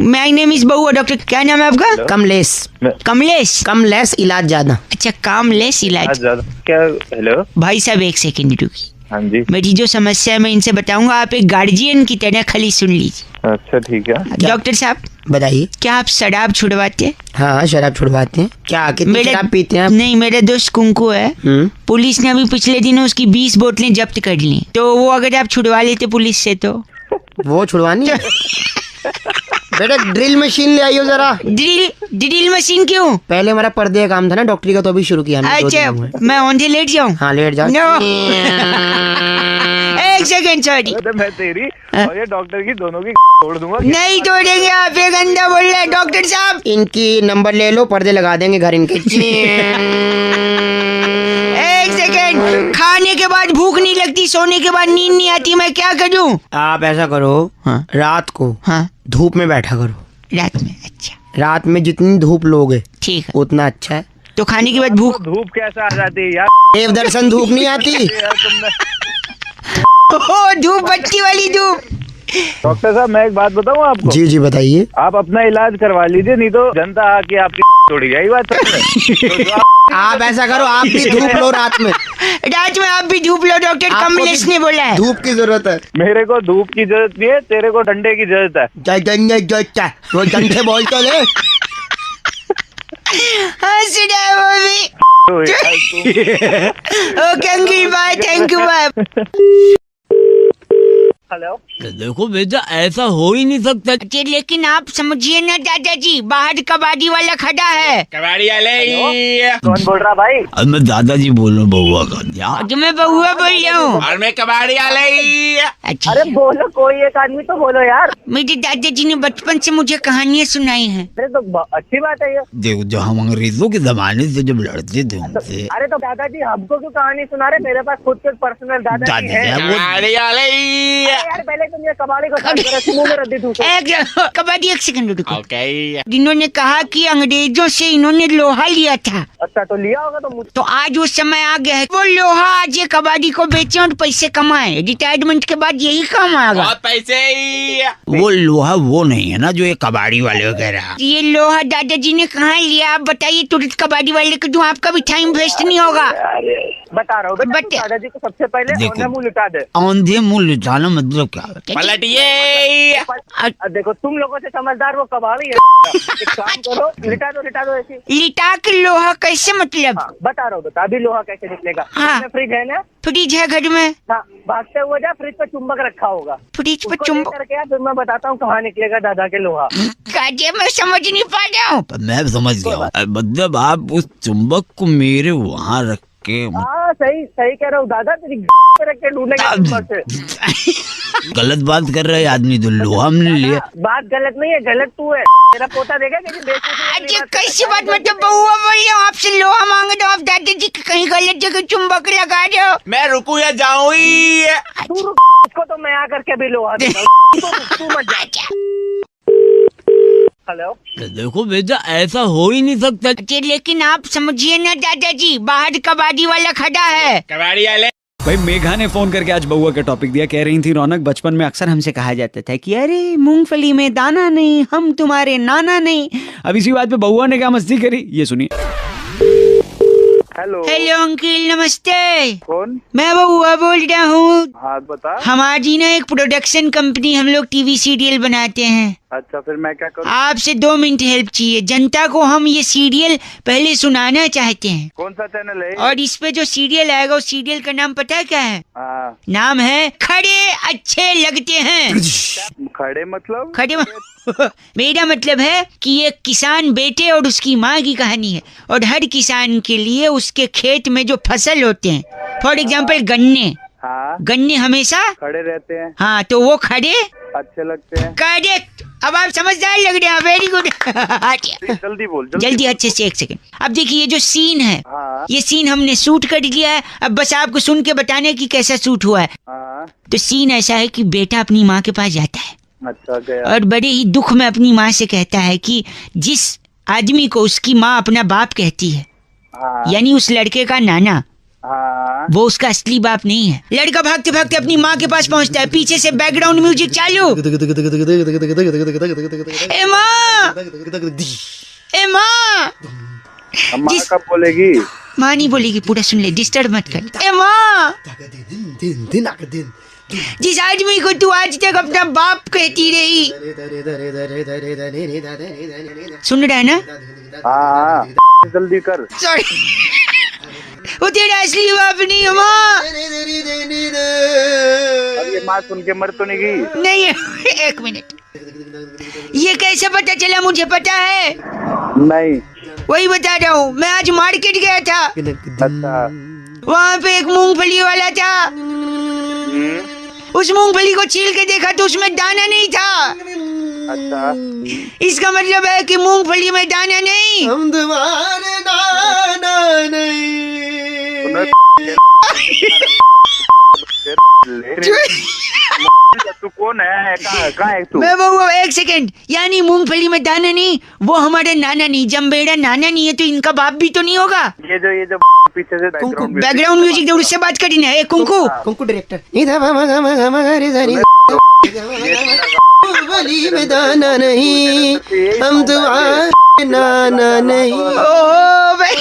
Speaker 3: माय नेम इज बउआ। डॉक्टर क्या नाम है आपका?
Speaker 4: कमलेश।
Speaker 3: कमलेश।
Speaker 4: कमलेश इलाज ज्यादा।
Speaker 3: अच्छा कामलेस इलाज।
Speaker 6: क्या? हेलो
Speaker 3: भाई साहब एक सेकंड रुकी।
Speaker 6: हाँ जी।
Speaker 3: मेरी जो समस्या है मैं इनसे बताऊंगा, आप एक गार्जियन की तरह खाली सुन लीजिए।
Speaker 6: अच्छा ठीक है।
Speaker 3: डॉक्टर साहब
Speaker 4: बताइए।
Speaker 3: क्या आप शराब छुड़वाते हैं?
Speaker 4: हाँ शराब छुड़वाते हैं। क्या कितनी शराब पीते हैं आप?
Speaker 3: नहीं, मेरा दोस्त कुंकू है, पुलिस ने अभी पिछले दिनों उसकी 20 बोतलें जब्त कर ली, तो वो अगर आप छुड़वा लेते पुलिस से तो।
Speaker 4: वो छुड़वानी है? बेटा ड्रिल मशीन ले आइयो जरा।
Speaker 3: ड्रिल मशीन क्यों?
Speaker 4: पहले हमारा पर्दे का काम था ना डॉक्टरी का, तो अभी शुरू किया हमने।
Speaker 3: अच्छा, मैं औंधे लेट जाऊं?
Speaker 4: हाँ लेट जाओ।
Speaker 3: नो। एक सेकंड, सॉरी।
Speaker 6: मैं तेरी और ये डॉक्टर की दोनों की तोड़ दूंगा।
Speaker 3: नहीं तोड़ेंगे, आप ये गंदा बोल रहे हैं डॉक्टर साहब।
Speaker 4: इनकी नंबर ले लो, पर्दे लगा देंगे घर इनके।
Speaker 3: एक सेकंड, खाने के बाद भूख नहीं लगती, सोने के बाद नींद नहीं आती, मैं क्या करूं?
Speaker 4: आप ऐसा करो,
Speaker 3: हाँ।
Speaker 4: रात को
Speaker 3: हाँ,
Speaker 4: धूप में बैठा करो।
Speaker 3: रात में? अच्छा
Speaker 4: रात में जितनी धूप लोगे
Speaker 3: ठीक है।
Speaker 4: उतना अच्छा है।
Speaker 3: तो खाने के बाद भूख?
Speaker 6: धूप कैसे आ जाती है यार?
Speaker 4: देव दर्शन धूप नहीं आती।
Speaker 6: यार तुमने।
Speaker 3: ओ, धूप, बत्ती वाली धूप।
Speaker 6: डॉक्टर साहब मैं एक बात बताऊं आपको?
Speaker 4: जी जी बताइए।
Speaker 6: आप अपना इलाज करवा लीजिए, नहीं तो जनता आके आपकी तोड़ी जाएगी बात। तो
Speaker 4: आप ऐसा करो, आप भी धूप लो रात में।
Speaker 3: रात में आप भी धूप लो, डॉक्टर
Speaker 4: आपको
Speaker 3: कमलेश
Speaker 4: भी
Speaker 3: ने बोला है।
Speaker 4: धूप की जरूरत है।
Speaker 6: मेरे को धूप की जरूरत नहीं है, तेरे को डंडे की जरूरत है।
Speaker 4: वो डंडे बोल तो ले।
Speaker 3: हंस रहा है वो भी।
Speaker 6: तो यार तुम-
Speaker 3: okay uncle, bye, thank you bye.
Speaker 6: Hello.
Speaker 5: देखो बेटा, ऐसा हो ही नहीं सकता।
Speaker 3: अच्छा, लेकिन आप समझिए ना दादाजी, बाहर कबाड़ी वाला खड़ा है।
Speaker 7: कबाड़ी वाले।
Speaker 6: कौन बोल रहा भाई?
Speaker 5: अब मैं दादाजी बोल रहा हूँ बउआ का यार।
Speaker 3: जो मैं बहुआ बोल रहा हूँ।
Speaker 7: और मैं कबाड़ी वाले।
Speaker 3: अच्छा,
Speaker 6: अरे बोलो, कोई एक आदमी तो बोलो यार।
Speaker 3: मेरे दादाजी ने बचपन से मुझे कहानियाँ सुनाई हैं।
Speaker 6: अरे तो अच्छी बात है ये।
Speaker 5: देखो, जो हम अंग्रेजों के जमाने से जब लड़ते थे उनसे,
Speaker 6: अरे तो दादाजी हमको क्यों कहानी सुना रहे? मेरे पास खुद के पर्सनल दादाजी है।
Speaker 7: कबाड़ी वाले।
Speaker 6: यार पहले तुम ये कबाड़ी को साफ करो, मुंह में रद्दी ठूसो।
Speaker 3: कबाड़ी, एक सेकंड रुको।
Speaker 7: ओके।
Speaker 3: इन्होंने कहा कि अंग्रेजों से इन्होंने लोहा लिया था,
Speaker 6: अच्छा तो लिया होगा तो मुझे।
Speaker 3: तो आज वो समय आ गया है, वो लोहा आज ये कबाड़ी को बेचे और पैसे कमाए। रिटायरमेंट के बाद यही काम आएगा।
Speaker 7: बहुत पैसे।
Speaker 5: वो लोहा वो नहीं है ना जो ये कबाड़ी वाले कह रहा।
Speaker 3: ये लोहा दादाजी ने कहाँ लिया, आप बताइए तुरंत कबाड़ी वाले को दूं, आपका भी टाइम वेस्ट नहीं होगा।
Speaker 6: बता रहा हूँ बेटा,
Speaker 3: बट-
Speaker 6: तू दादाजी को सबसे पहले
Speaker 5: देखो।
Speaker 6: औंधा मुंह लिटा दे।
Speaker 5: औंधे मुंह लिटाना मतलब क्या है?
Speaker 7: पलटिए।
Speaker 6: देखो तुम लोगों से समझदार वो कबाड़ी है। एक काम करो, लिटा दो ऐसी।
Speaker 3: लिटा के लोहा कैसे मतलब?
Speaker 6: हाँ, बता रहा हूँ बेटा, अभी लोहा कैसे निकलेगा।
Speaker 3: हाँ।
Speaker 6: फ्रिज है ना?
Speaker 3: फ्रिज है घर में।
Speaker 6: हाँ, भागते हुए जा, फ्रिज पे चुंबक रखा होगा।
Speaker 3: फ्रिज पे
Speaker 6: उसको
Speaker 3: चुंबक?
Speaker 6: लेकर के आ, फिर मैं बताता हूँ कहाँ निकलेगा दादा के लोहा।
Speaker 3: काजे मैं समझ नहीं पा रहा हूँ।
Speaker 5: मैं समझ गया हूँ। मतलब आप उस चुंबक को मेरे वहाँ रख के
Speaker 6: हाँ सही कह रहा हूँ दादा, तेरी पे रख के ढूंढेगा चुंबक से।
Speaker 5: गलत बात कर रहे आदमी, तो लोहा हमने लिया।
Speaker 6: बात गलत नहीं है, गलत तू है। तेरा पोता देगा कैसे
Speaker 3: अच्छा, कैसी बात, मतलब बहुआ बोल रहे हो, आपसे लोहा मांगे तो आप दादाजी की कहीं गलत जगह चुंबक लगा रहे हो।
Speaker 7: मैं रुकू या जाऊँ ही?
Speaker 6: तू रुक, उसको तो मैं आकर के भी लोहा दूंगा। तू मत जा। हेलो।
Speaker 5: देखो बेटा, ऐसा हो ही नहीं सकता।
Speaker 3: अच्छा, लेकिन आप समझिए ना दादाजी, बाहर कबाड़ी वाला खड़ा है।
Speaker 7: कबाड़ी वाले।
Speaker 5: भाई मेघा ने फोन करके आज बउआ का टॉपिक दिया। कह रही थी रौनक, बचपन में अक्सर हमसे कहा जाता था कि अरे मूंगफली में दाना नहीं, हम तुम्हारे नाना नहीं। अब इसी बात पे बउआ ने क्या मस्ती करी, ये सुनिए।
Speaker 6: हेलो।
Speaker 3: हेलो अंकिल, नमस्ते।
Speaker 6: कौन?
Speaker 3: मैं बउआ बोल रहा हूँ।
Speaker 6: हाँ बता।
Speaker 3: हमारी ना एक प्रोडक्शन कंपनी, हम लोग टीवी सीरियल बनाते हैं।
Speaker 6: अच्छा फिर मैं क्या करूँ?
Speaker 3: आपसे 2 मिनट हेल्प चाहिए। जनता को हम ये सीरियल पहले सुनाना चाहते हैं,
Speaker 6: कौन सा चैनल है?
Speaker 3: और इस पे जो सीरियल आएगा उस सीरियल का नाम पता है क्या है?
Speaker 6: हाँ।
Speaker 3: नाम है खड़े अच्छे लगते हैं।
Speaker 6: खड़े मतलब?
Speaker 3: खड़े मेरा मतलब है कि एक किसान बेटे और उसकी माँ की कहानी है, और हर किसान के लिए उसके खेत में जो फसल होते हैं, फॉर एग्जाम्पल गन्ने।
Speaker 6: हाँ।
Speaker 3: गन्ने हमेशा
Speaker 6: खड़े रहते हैं।
Speaker 3: हाँ, तो वो खड़े
Speaker 6: अच्छे लगते हैं।
Speaker 3: करेक्ट। अब आप समझदार लग रहे हैं, वेरी गुड।
Speaker 6: जल्दी बोल।
Speaker 3: जल्दी अच्छे से, एक सेकंड। अब देखिए, ये जो सीन है,
Speaker 6: हाँ।
Speaker 3: ये सीन हमने शूट कर लिया है। अब बस आपको सुन के बताने की कैसा शूट हुआ है।
Speaker 6: हाँ।
Speaker 3: तो सीन ऐसा है कि बेटा अपनी माँ के पास जाता है,
Speaker 6: अच्छा गया।
Speaker 3: और बड़े ही दुख में अपनी माँ से कहता है कि जिस आदमी को उसकी माँ अपना बाप कहती है,
Speaker 6: हाँ।
Speaker 3: यानी उस लड़के का नाना,
Speaker 6: हाँ।
Speaker 3: वो उसका असली बाप नहीं है। लड़का भागते भागते अपनी माँ के पास पहुँचता है, पीछे से बैकग्राउंड म्यूजिक चालू। ए माँ, ए माँ।
Speaker 6: माँ कब बोलेगी?
Speaker 3: माँ नहीं बोलेगी, पूरा सुन ले, डिस्टर्ब मत कर। ए माँ, जिस आदमी को तू आज तक अपना बाप कहती रही, सुन रहा है ना?
Speaker 7: हाँ जल्दी कर।
Speaker 3: सॉरी, वो तेरा असली बाप नहीं है माँ।
Speaker 7: ये माँ सुन के मर तो नहीं गई?
Speaker 3: नहीं, एक मिनट, ये कैसे पता चला? मुझे पता है।
Speaker 7: नहीं।
Speaker 3: वही बता रहा हूँ, मैं आज मार्केट गया था।
Speaker 7: अच्छा।
Speaker 3: वहाँ पे एक मूंगफली वाला था। उस मूंगफली को छील के देखा तो उसमें दाना नहीं था।
Speaker 7: अच्छा।
Speaker 3: इसका मतलब है कि मूंगफली में दाना नहीं।
Speaker 4: हम तुम्हारे दाना नहीं।
Speaker 7: तू कौन है? कहाँ है तू?
Speaker 3: मैं वो एक सेकंड, यानी मूंगफली में दाना नहीं, वो हमारे नाना नहीं, जम्बेड़ा नाना नहीं है तो इनका बाप भी तो नहीं होगा।
Speaker 7: ये जो पीछे से
Speaker 3: बैकग्राउंड म्यूजिक दे, उससे बात करी ना। कुंकू
Speaker 4: कुंकू डायरेक्टर। मूंगफली में दाना नहीं, हम तुम्हारे नाना नहीं।
Speaker 3: ओ भाई,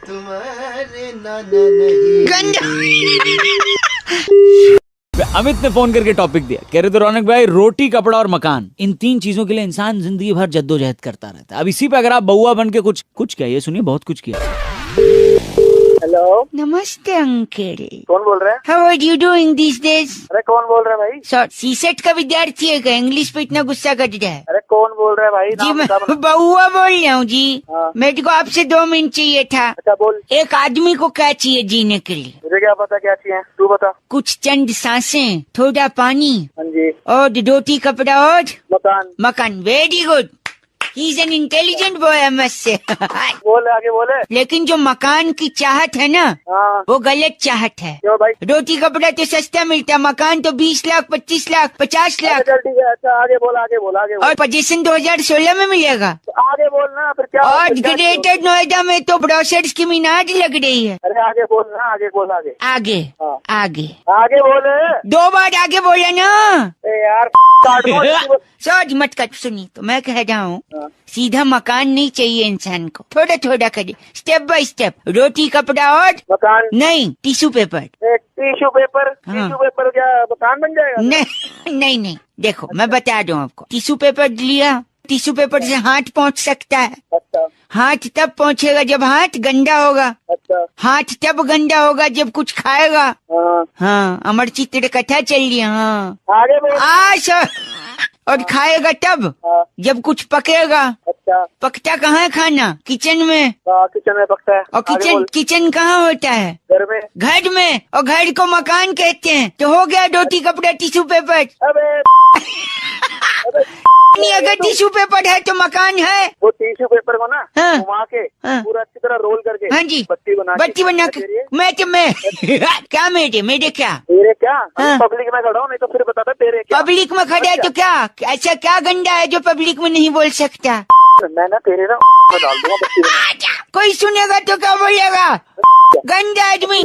Speaker 4: तुम्हारे नाना नहीं।
Speaker 3: गंदा।
Speaker 5: अमित ने फोन करके टॉपिक दिया, कह रहे थे रौनक भाई, रोटी कपड़ा और मकान, इन 3 चीजों के लिए इंसान जिंदगी भर जद्दोजहद करता रहता है। अब इसी पे अगर आप बउआ बन के कुछ क्या, ये सुनिए, बहुत कुछ किया।
Speaker 7: हेलो,
Speaker 3: नमस्ते अंकल।
Speaker 7: कौन बोल रहे हैं?
Speaker 3: How are you doing this days?
Speaker 7: अरे कौन बोल रहे हैं भाई?
Speaker 3: सर, सीसेट का विद्यार्थी है क्या? इंग्लिश पे इतना गुस्सा कर रहा है।
Speaker 7: अरे कौन बोल रहे हैं भाई?
Speaker 3: जी
Speaker 7: नाम
Speaker 3: मैं
Speaker 7: बता बना।
Speaker 3: बउआ बोल रहा हूँ जी।
Speaker 7: हाँ।
Speaker 3: मेरे को आपसे 2 मिनट चाहिए था।
Speaker 7: अच्छा बोल।
Speaker 3: एक आदमी को क्या चाहिए जीने के लिए?
Speaker 7: मुझे क्या पता क्या चाहिए, तू बता।
Speaker 3: कुछ चंद सांसें, थोड़ा पानी,
Speaker 7: हाँ जी।
Speaker 3: और रोटी कपड़ा और
Speaker 7: मकान।
Speaker 3: मकान। Very good, he is an intelligent boy I must say.
Speaker 7: बोले, आगे बोले।
Speaker 3: लेकिन जो मकान की चाहत है ना,
Speaker 7: हाँ।
Speaker 3: वो गलत चाहत है।
Speaker 7: क्यों भाई?
Speaker 3: रोटी कपड़ा तो सस्ता मिलता, मकान तो 20 लाख, 25 लाख, 50 लाख,
Speaker 7: चल ठीक है। अच्छा आगे बोल, आगे बोल, आगे बोल।
Speaker 3: और पोजीशन 2016 में मिलेगा।
Speaker 7: आगे बोलना फिर क्या?
Speaker 3: और
Speaker 7: क्या-
Speaker 3: ग्रेटर नोएडा में तो ब्रोशर्स की मीनार लग रही है।
Speaker 7: अरे आगे बोलना, आगे बोल, आगे।
Speaker 3: आगे
Speaker 7: हाँ।
Speaker 3: आगे
Speaker 7: आगे बोले।
Speaker 3: 2 बार आगे बोला ना।
Speaker 7: ए यार काट दो।
Speaker 3: सोच मत कर, सुनी तो मैं कह रहा हूँ,
Speaker 7: हाँ।
Speaker 3: सीधा मकान नहीं चाहिए इंसान को, थोड़ा थोड़ा करे, स्टेप बाय स्टेप। रोटी कपड़ा और
Speaker 7: मकान
Speaker 3: नहीं, टिश्यू पेपर।
Speaker 7: Tissue paper.
Speaker 3: हाँ।
Speaker 7: टिश्यू पेपर क्या मकान बन जाएगा?
Speaker 3: नहीं नहीं, देखो मैं बता दूं आपको। टिश्यू पेपर लिया, टिश्यू पेपर से हाथ पहुंच सकता है।
Speaker 7: अच्छा।
Speaker 3: हाथ तब पहुंचेगा जब हाथ गंदा होगा।
Speaker 7: अच्छा।
Speaker 3: हाथ तब गंदा होगा जब कुछ खाएगा।
Speaker 7: हाँ।
Speaker 3: हाँ, अमर चित्र कथा चल रही है। हाँ,
Speaker 7: आगे बोल।
Speaker 3: और खाएगा तब
Speaker 7: हाँ।
Speaker 3: जब कुछ पकेगा।
Speaker 7: अच्छा।
Speaker 3: पकता कहाँ है खाना? किचन में।
Speaker 7: हाँ, किचन में पकता है।
Speaker 3: और
Speaker 7: आगे बोल।
Speaker 3: किचन कहाँ होता है?
Speaker 7: घर में।
Speaker 3: घर में, और घर को मकान कहते हैं। तो हो गया रोटी कपड़ा टिश्यू पेपर।
Speaker 7: अबे
Speaker 3: नहीं, अगर टिश्यू पेपर है तो मकान है।
Speaker 7: वो टिश्यू पेपर को ना
Speaker 3: हाँ।
Speaker 7: घुमा के
Speaker 3: हाँ।
Speaker 7: पूरा अच्छी तरह रोल करके
Speaker 3: हाँ जी,
Speaker 7: बत्ती बना
Speaker 3: के मैं क्या मेरे क्या
Speaker 7: तेरे क्या?
Speaker 3: हाँ।
Speaker 7: पब्लिक में खड़ा हूँ, नहीं तो फिर बता तेरे क्या?
Speaker 3: पब्लिक में खड़ा है तो क्या? ऐसा क्या गंदा है जो पब्लिक में नहीं बोल सकता?
Speaker 7: मैं ना तेरे ना डाल दूंगा बत्ती बना।
Speaker 3: कोई सुनेगा तो क्या बोलेगा? गंदा आदमी।